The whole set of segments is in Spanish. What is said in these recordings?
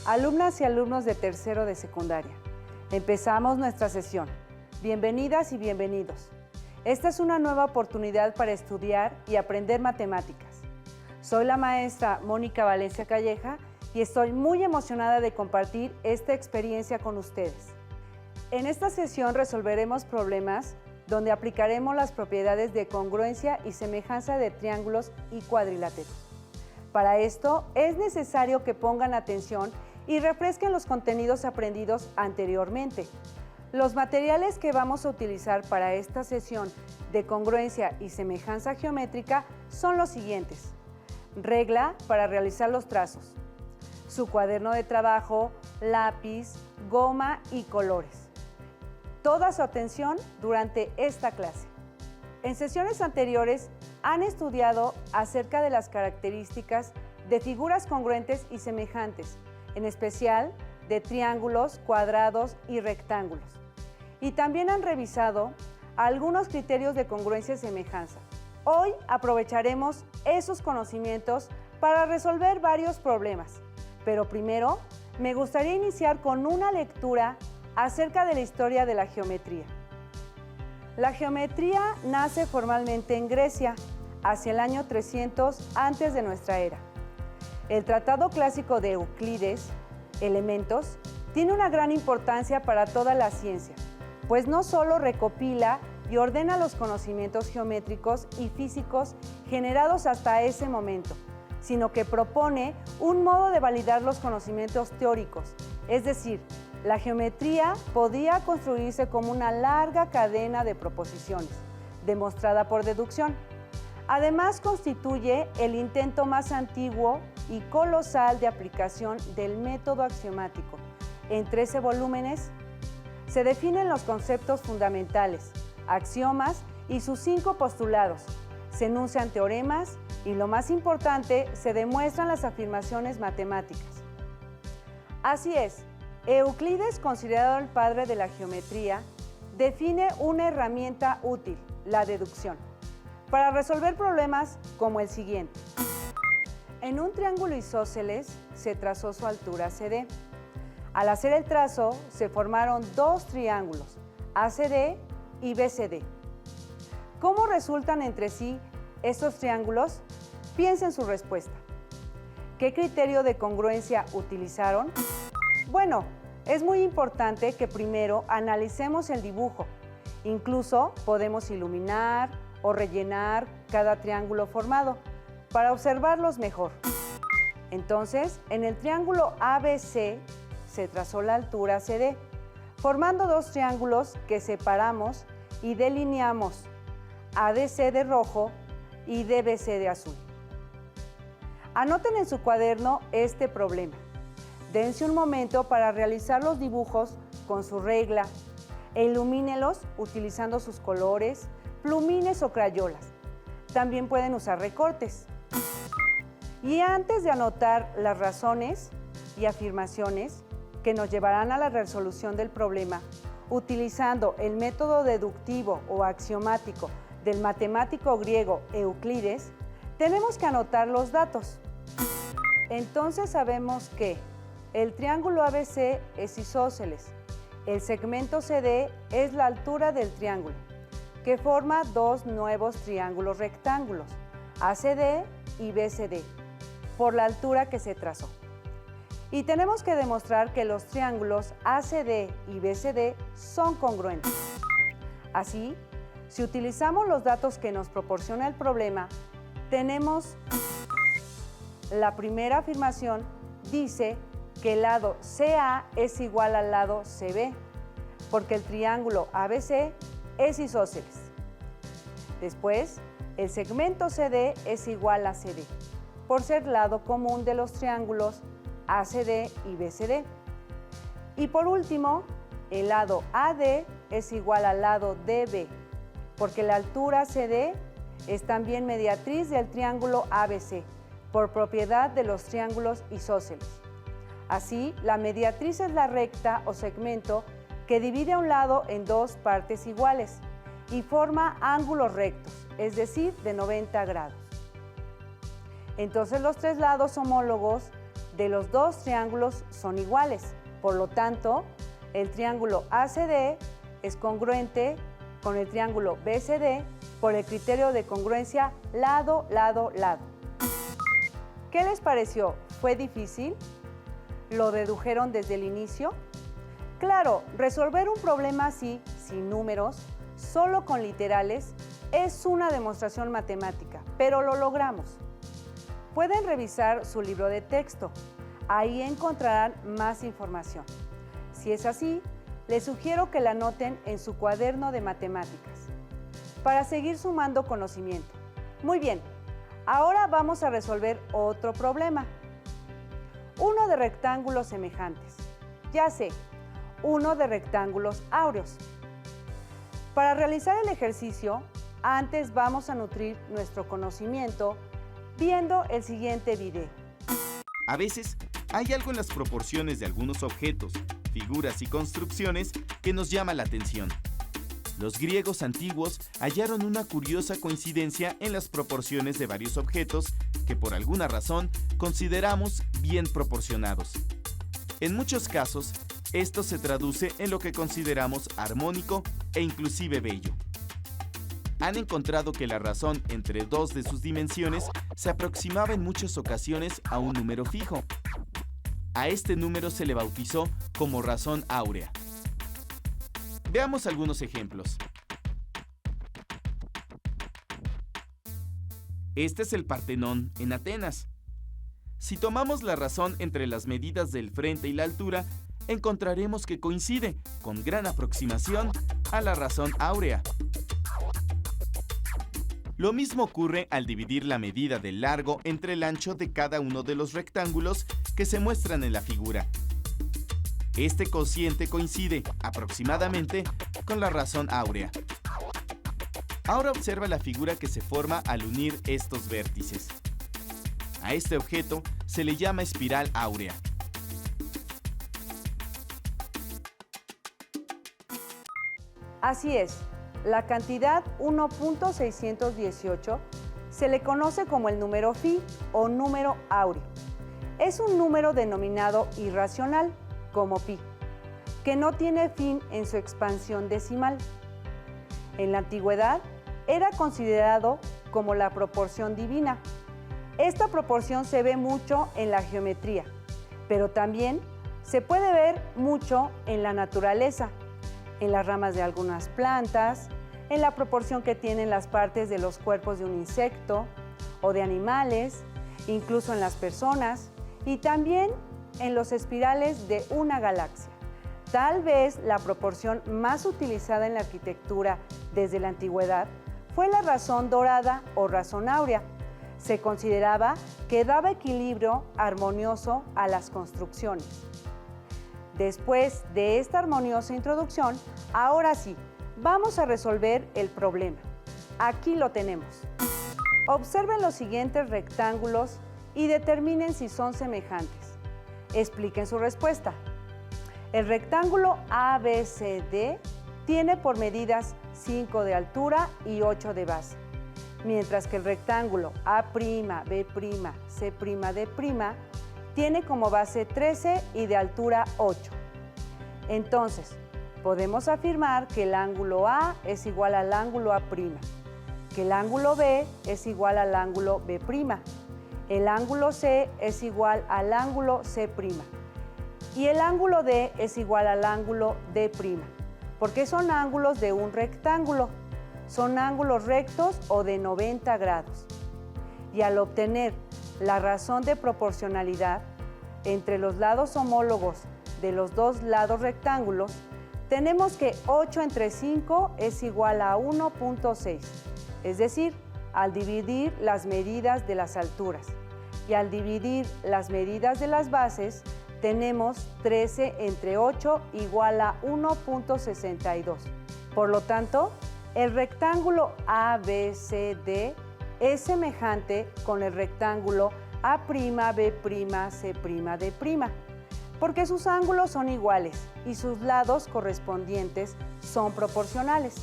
Alumnas y alumnos de tercero de secundaria, empezamos nuestra sesión. Bienvenidas y bienvenidos. Esta es una nueva oportunidad para estudiar y aprender matemáticas. Soy la maestra Mónica Valencia Calleja y estoy muy emocionada de compartir esta experiencia con ustedes. En esta sesión resolveremos problemas donde aplicaremos las propiedades de congruencia y semejanza de triángulos y cuadriláteros. Para esto es necesario que pongan atención y refresquen los contenidos aprendidos anteriormente. Los materiales que vamos a utilizar para esta sesión de congruencia y semejanza geométrica son los siguientes: regla para realizar los trazos, su cuaderno de trabajo, lápiz, goma y colores. Toda su atención durante esta clase. En sesiones anteriores han estudiado acerca de las características de figuras congruentes y semejantes, en especial de triángulos, cuadrados y rectángulos. Y también han revisado algunos criterios de congruencia y semejanza. Hoy aprovecharemos esos conocimientos para resolver varios problemas. Pero primero, me gustaría iniciar con una lectura acerca de la historia de la geometría. La geometría nace formalmente en Grecia, hacia el año 300 antes de nuestra era. El Tratado Clásico de Euclides, Elementos, tiene una gran importancia para toda la ciencia, pues no solo recopila y ordena los conocimientos geométricos y físicos generados hasta ese momento, sino que propone un modo de validar los conocimientos teóricos, es decir, la geometría podía construirse como una larga cadena de proposiciones, demostrada por deducción. Además, constituye el intento más antiguo y colosal de aplicación del método axiomático. En 13 volúmenes se definen los conceptos fundamentales, axiomas y sus 5 postulados. Se enuncian teoremas y, lo más importante, se demuestran las afirmaciones matemáticas. Así es, Euclides, considerado el padre de la geometría, define una herramienta útil, la deducción, para resolver problemas como el siguiente. En un triángulo isósceles se trazó su altura CD. Al hacer el trazo, se formaron dos triángulos, ACD y BCD. ¿Cómo resultan entre sí estos triángulos? Piensen su respuesta. ¿Qué criterio de congruencia utilizaron? Bueno, es muy importante que primero analicemos el dibujo. Incluso podemos iluminar o rellenar cada triángulo formado para observarlos mejor. Entonces, en el triángulo ABC se trazó la altura CD, formando dos triángulos que separamos y delineamos, ADC de rojo y DBC de azul. Anoten en su cuaderno este problema. Dense un momento para realizar los dibujos con su regla e ilumínelos utilizando sus colores, plumines o crayolas. También pueden usar recortes. Y antes de anotar las razones y afirmaciones que nos llevarán a la resolución del problema, utilizando el método deductivo o axiomático del matemático griego Euclides, tenemos que anotar los datos. Entonces sabemos que el triángulo ABC es isósceles. El segmento CD es la altura del triángulo, que forma dos nuevos triángulos rectángulos, ACD y BCD, por la altura que se trazó. Y tenemos que demostrar que los triángulos ACD y BCD son congruentes. Así, si utilizamos los datos que nos proporciona el problema, tenemos la primera afirmación, dice que el lado CA es igual al lado CB, porque el triángulo ABC es isósceles. Después, el segmento CD es igual a CD, por ser lado común de los triángulos ACD y BCD. Y por último, el lado AD es igual al lado DB, porque la altura CD es también mediatriz del triángulo ABC, por propiedad de los triángulos isósceles. Así, la mediatriz es la recta o segmento que divide a un lado en dos partes iguales y forma ángulos rectos, es decir, de 90 grados. Entonces, los tres lados homólogos de los dos triángulos son iguales. Por lo tanto, el triángulo ACD es congruente con el triángulo BCD por el criterio de congruencia lado, lado, lado. ¿Qué les pareció? ¿Fue difícil? ¿Lo dedujeron desde el inicio? Claro, resolver un problema así, sin números, solo con literales, es una demostración matemática, pero lo logramos. Pueden revisar su libro de texto. Ahí encontrarán más información. Si es así, les sugiero que la anoten en su cuaderno de matemáticas para seguir sumando conocimiento. Muy bien, ahora vamos a resolver otro problema. Uno de rectángulos semejantes. Ya sé, uno de rectángulos áureos. Para realizar el ejercicio, antes vamos a nutrir nuestro conocimiento viendo el siguiente video. A veces, hay algo en las proporciones de algunos objetos, figuras y construcciones que nos llama la atención. Los griegos antiguos hallaron una curiosa coincidencia en las proporciones de varios objetos que por alguna razón consideramos bien proporcionados. En muchos casos, esto se traduce en lo que consideramos armónico e inclusive bello. Han encontrado que la razón entre dos de sus dimensiones se aproximaba en muchas ocasiones a un número fijo. A este número se le bautizó como razón áurea. Veamos algunos ejemplos. Este es el Partenón en Atenas. Si tomamos la razón entre las medidas del frente y la altura, encontraremos que coincide con gran aproximación a la razón áurea. Lo mismo ocurre al dividir la medida del largo entre el ancho de cada uno de los rectángulos que se muestran en la figura. Este cociente coincide aproximadamente con la razón áurea. Ahora observa la figura que se forma al unir estos vértices. A este objeto se le llama espiral áurea. Así es, la cantidad 1.618 se le conoce como el número phi o número áureo. Es un número denominado irracional, como pi, que no tiene fin en su expansión decimal. En la antigüedad era considerado como la proporción divina. Esta proporción se ve mucho en la geometría, pero también se puede ver mucho en la naturaleza, en las ramas de algunas plantas, en la proporción que tienen las partes de los cuerpos de un insecto o de animales, incluso en las personas y también en los espirales de una galaxia. Tal vez la proporción más utilizada en la arquitectura desde la antigüedad fue la razón dorada o razón áurea. Se consideraba que daba equilibrio armonioso a las construcciones. Después de esta armoniosa introducción, ahora sí, vamos a resolver el problema. Aquí lo tenemos. Observen los siguientes rectángulos y determinen si son semejantes. Expliquen su respuesta. El rectángulo ABCD tiene por medidas 5 de altura y 8 de base, mientras que el rectángulo A'B', C'D' tiene como base 13 y de altura 8. Entonces, podemos afirmar que el ángulo A es igual al ángulo A', que el ángulo B es igual al ángulo B', el ángulo C es igual al ángulo C' y el ángulo D es igual al ángulo D', porque son ángulos de un rectángulo, son ángulos rectos o de 90 grados. Y al obtener la razón de proporcionalidad entre los lados homólogos de los dos lados rectángulos, tenemos que 8 entre 5 es igual a 1.6, es decir, al dividir las medidas de las alturas y al dividir las medidas de las bases, tenemos 13 entre 8 igual a 1.62. Por lo tanto, el rectángulo ABCD es semejante con el rectángulo A'B', C'D', porque sus ángulos son iguales y sus lados correspondientes son proporcionales.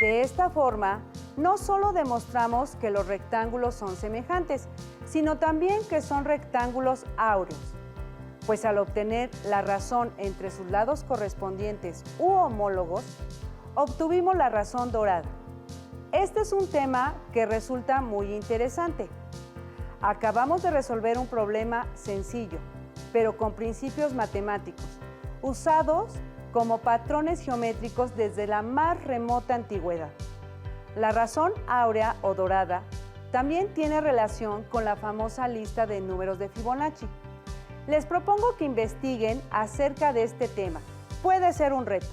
De esta forma, no solo demostramos que los rectángulos son semejantes, sino también que son rectángulos áureos. pues al obtener la razón entre sus lados correspondientes u homólogos, obtuvimos la razón dorada. Este es un tema que resulta muy interesante. Acabamos de resolver un problema sencillo, pero con principios matemáticos, usados como patrones geométricos desde la más remota antigüedad. La razón áurea o dorada también tiene relación con la famosa lista de números de Fibonacci. Les propongo que investiguen acerca de este tema. Puede ser un reto.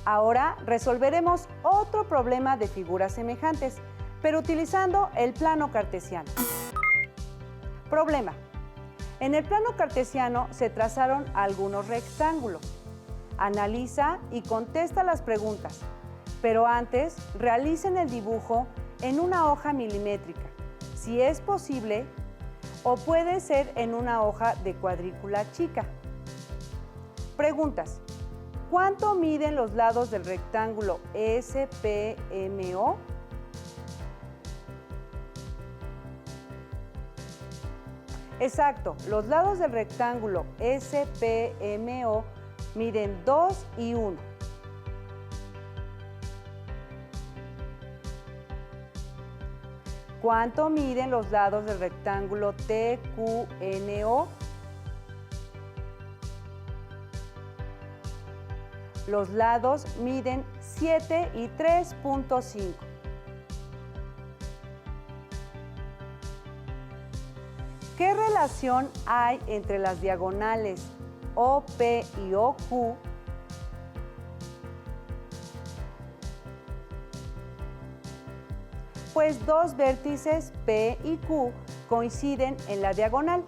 Ahora resolveremos otro problema de figuras semejantes, pero utilizando el plano cartesiano. Problema. En el plano cartesiano se trazaron algunos rectángulos. Analiza y contesta las preguntas, pero antes realicen el dibujo en una hoja milimétrica, si es posible, o puede ser en una hoja de cuadrícula chica. Preguntas. ¿Cuánto miden los lados del rectángulo SPMO? Exacto, los lados del rectángulo SPMO miden 2 y 1. ¿Cuánto miden los lados del rectángulo TQNO? Los lados miden 7 y 3.5. ¿Qué relación hay entre las diagonales OP y OQ? Pues dos vértices P y Q coinciden en la diagonal.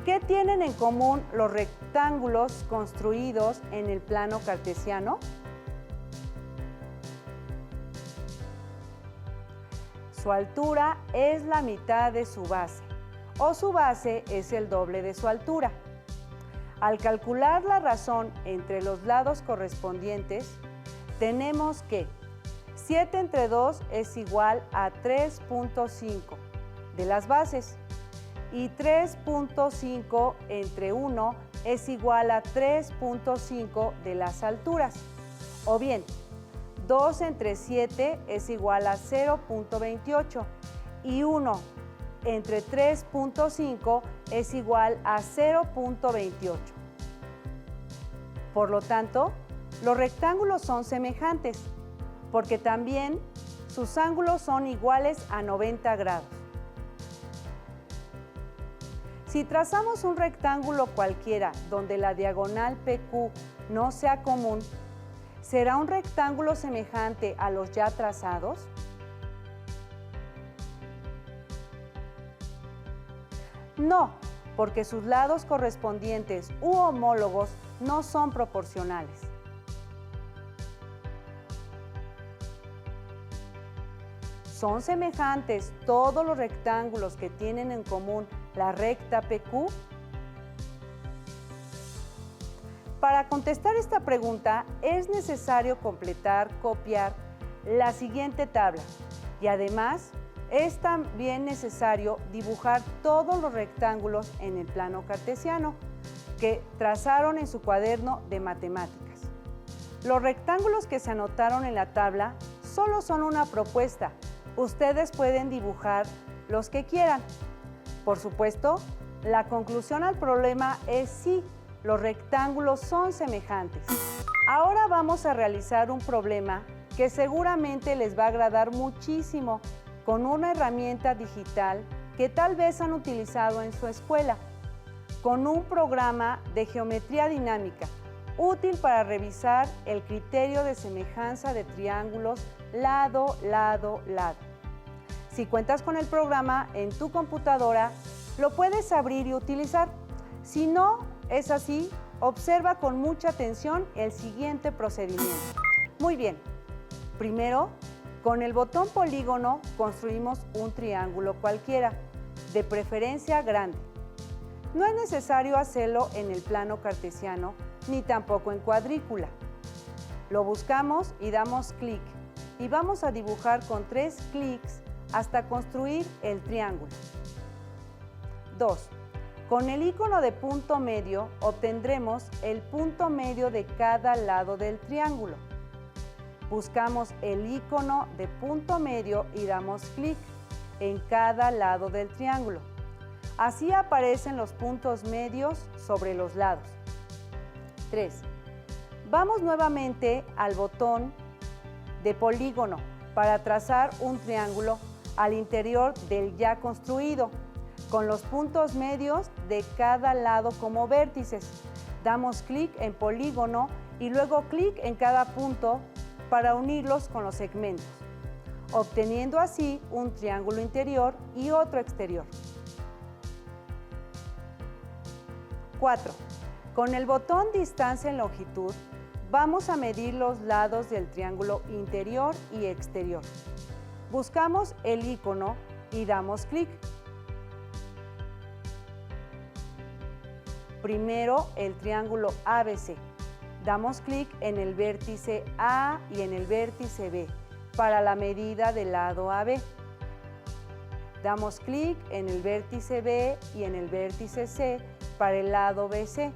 ¿Qué tienen en común los rectángulos construidos en el plano cartesiano? Su altura es la mitad de su base, o su base es el doble de su altura. Al calcular la razón entre los lados correspondientes, tenemos que 7 entre 2 es igual a 3.5 de las bases y 3.5 entre 1 es igual a 3.5 de las alturas. O bien, 2 entre 7 es igual a 0.28 y 1 entre 3.5 es igual a 0.28. Por lo tanto, los rectángulos son semejantes, porque también sus ángulos son iguales a 90 grados. Si trazamos un rectángulo cualquiera donde la diagonal PQ no sea común, ¿será un rectángulo semejante a los ya trazados? No, porque sus lados correspondientes u homólogos no son proporcionales. ¿Son semejantes todos los rectángulos que tienen en común la recta PQ? Para contestar esta pregunta es necesario copiar la siguiente tabla y además es también necesario dibujar todos los rectángulos en el plano cartesiano que trazaron en su cuaderno de matemáticas. Los rectángulos que se anotaron en la tabla solo son una propuesta. Ustedes pueden dibujar los que quieran. Por supuesto, la conclusión al problema es sí, los rectángulos son semejantes. Ahora vamos a realizar un problema que seguramente les va a agradar muchísimo con una herramienta digital que tal vez han utilizado en su escuela, con un programa de geometría dinámica útil para revisar el criterio de semejanza de triángulos lado, lado, lado. Si cuentas con el programa en tu computadora, lo puedes abrir y utilizar. Si no es así, observa con mucha atención el siguiente procedimiento. Muy bien, primero, con el botón polígono construimos un triángulo cualquiera, de preferencia grande. No es necesario hacerlo en el plano cartesiano, ni tampoco en cuadrícula. Lo buscamos y damos clic, y vamos a dibujar con 3 clics hasta construir el triángulo. 2. Con el icono de punto medio obtendremos el punto medio de cada lado del triángulo. Buscamos el icono de punto medio y damos clic en cada lado del triángulo. Así aparecen los puntos medios sobre los lados. 3. Vamos nuevamente al botón de polígono para trazar un triángulo al interior del ya construido, con los puntos medios de cada lado como vértices. Damos clic en polígono y luego clic en cada punto para unirlos con los segmentos, obteniendo así un triángulo interior y otro exterior. 4. Con el botón distancia en longitud, vamos a medir los lados del triángulo interior y exterior. Buscamos el icono y damos clic. Primero, el triángulo ABC. Damos clic en el vértice A y en el vértice B para la medida del lado AB. Damos clic en el vértice B y en el vértice C para el lado BC.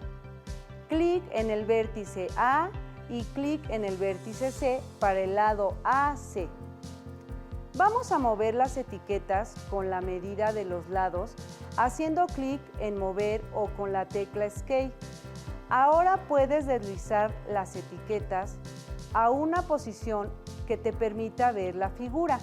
Clic en el vértice A y clic en el vértice C para el lado AC. Vamos a mover las etiquetas con la medida de los lados haciendo clic en mover o con la tecla Escape. Ahora puedes deslizar las etiquetas a una posición que te permita ver la figura.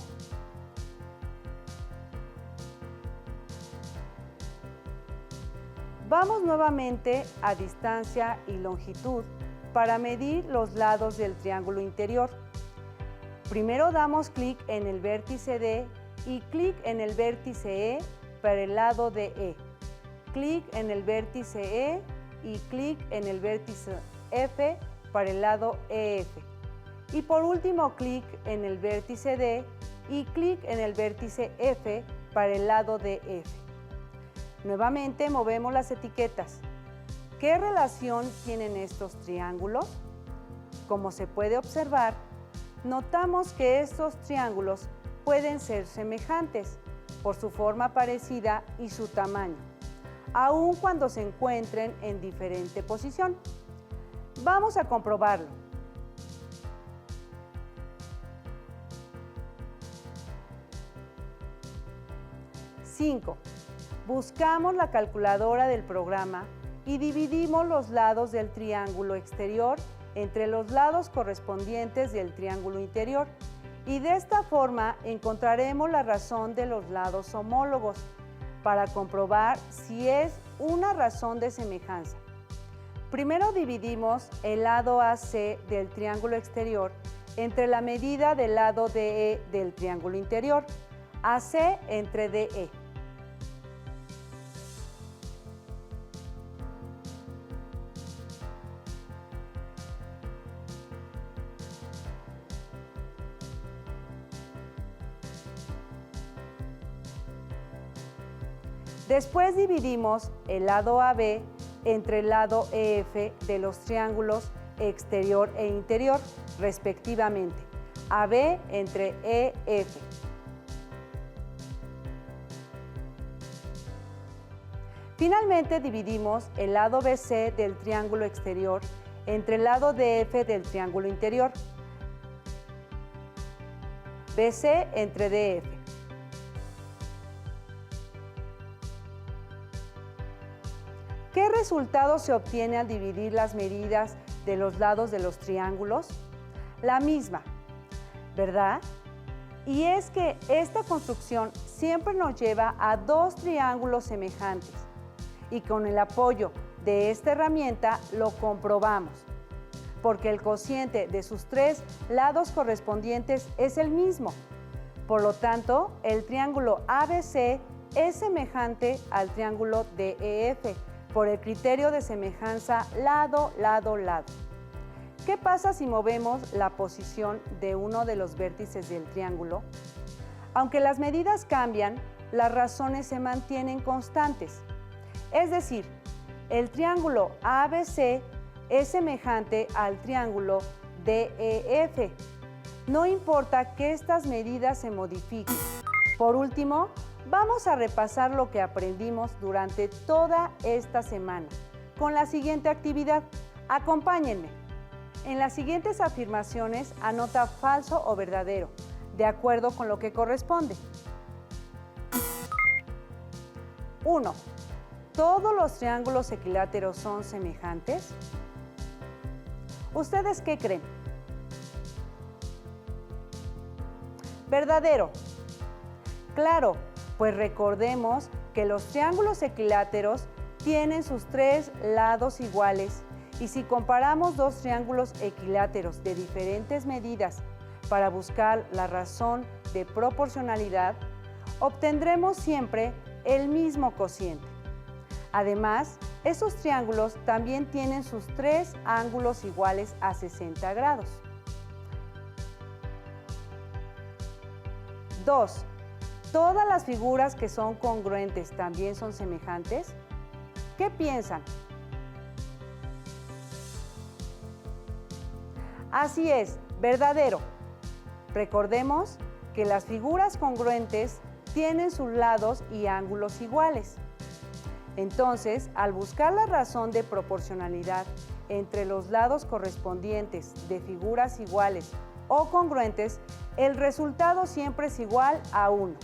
Vamos nuevamente a distancia y longitud para medir los lados del triángulo interior. Primero damos clic en el vértice D y clic en el vértice E para el lado de E. Clic en el vértice E y clic en el vértice F para el lado EF. Y por último clic en el vértice D y clic en el vértice F para el lado de F. Nuevamente movemos las etiquetas. ¿Qué relación tienen estos triángulos? Como se puede observar, notamos que estos triángulos pueden ser semejantes por su forma parecida y su tamaño, aun cuando se encuentren en diferente posición. Vamos a comprobarlo. ¡5! Buscamos la calculadora del programa y dividimos los lados del triángulo exterior entre los lados correspondientes del triángulo interior y de esta forma encontraremos la razón de los lados homólogos para comprobar si es una razón de semejanza. Primero dividimos el lado AC del triángulo exterior entre la medida del lado DE del triángulo interior, AC entre DE. Después dividimos el lado AB entre el lado EF de los triángulos exterior e interior, respectivamente, AB entre EF. Finalmente dividimos el lado BC del triángulo exterior entre el lado DF del triángulo interior, BC entre DF. ¿Qué resultado se obtiene al dividir las medidas de los lados de los triángulos? La misma, ¿verdad? Y es que esta construcción siempre nos lleva a dos triángulos semejantes y con el apoyo de esta herramienta lo comprobamos, porque el cociente de sus tres lados correspondientes es el mismo. Por lo tanto, el triángulo ABC es semejante al triángulo DEF, por el criterio de semejanza lado, lado, lado. ¿Qué pasa si movemos la posición de uno de los vértices del triángulo? Aunque las medidas cambian, las razones se mantienen constantes. Es decir, el triángulo ABC es semejante al triángulo DEF. No importa que estas medidas se modifiquen, Por último, vamos a repasar lo que aprendimos durante toda esta semana con la siguiente actividad. Acompáñenme. En las siguientes afirmaciones anota falso o verdadero, de acuerdo con lo que corresponde. 1. ¿Todos los triángulos equiláteros son semejantes? ¿Ustedes qué creen? Verdadero. Claro, pues recordemos que los triángulos equiláteros tienen sus 3 lados iguales y si comparamos dos triángulos equiláteros de diferentes medidas para buscar la razón de proporcionalidad, obtendremos siempre el mismo cociente. Además, esos triángulos también tienen sus 3 ángulos iguales a 60 grados. 2. ¿Todas las figuras que son congruentes también son semejantes? ¿Qué piensan? Así es, verdadero. Recordemos que las figuras congruentes tienen sus lados y ángulos iguales. Entonces, al buscar la razón de proporcionalidad entre los lados correspondientes de figuras iguales o congruentes, el resultado siempre es igual a 1.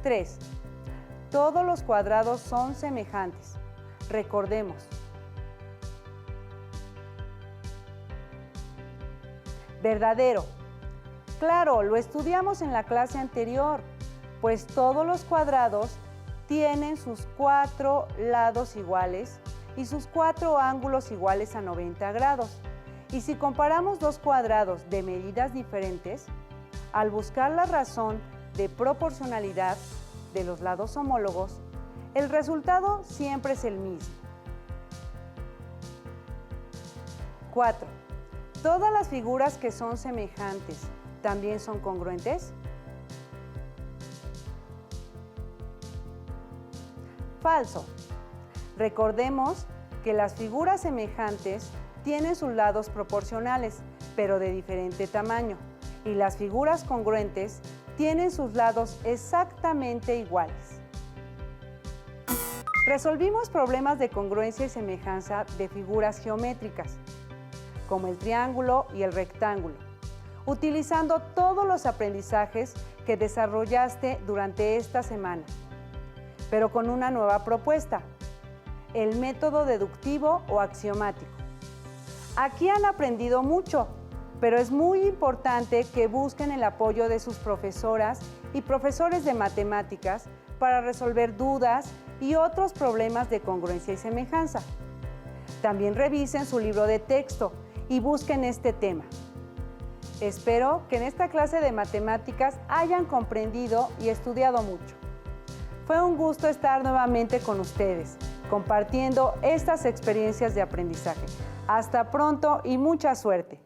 3. Todos los cuadrados son semejantes. Recordemos. Verdadero. Claro, lo estudiamos en la clase anterior, pues todos los cuadrados tienen sus 4 lados iguales y sus 4 ángulos iguales a 90 grados. Y si comparamos dos cuadrados de medidas diferentes, al buscar la razón de proporcionalidad de los lados homólogos, el resultado siempre es el mismo. 4. ¿Todas las figuras que son semejantes también son congruentes? Falso. Recordemos que las figuras semejantes tienen sus lados proporcionales, pero de diferente tamaño, y las figuras congruentes tienen sus lados exactamente iguales. Resolvimos problemas de congruencia y semejanza de figuras geométricas, como el triángulo y el rectángulo, utilizando todos los aprendizajes que desarrollaste durante esta semana, pero con una nueva propuesta, el método deductivo o axiomático. Aquí han aprendido mucho, pero es muy importante que busquen el apoyo de sus profesoras y profesores de matemáticas para resolver dudas y otros problemas de congruencia y semejanza. También revisen su libro de texto y busquen este tema. Espero que en esta clase de matemáticas hayan comprendido y estudiado mucho. Fue un gusto estar nuevamente con ustedes, compartiendo estas experiencias de aprendizaje. Hasta pronto y mucha suerte.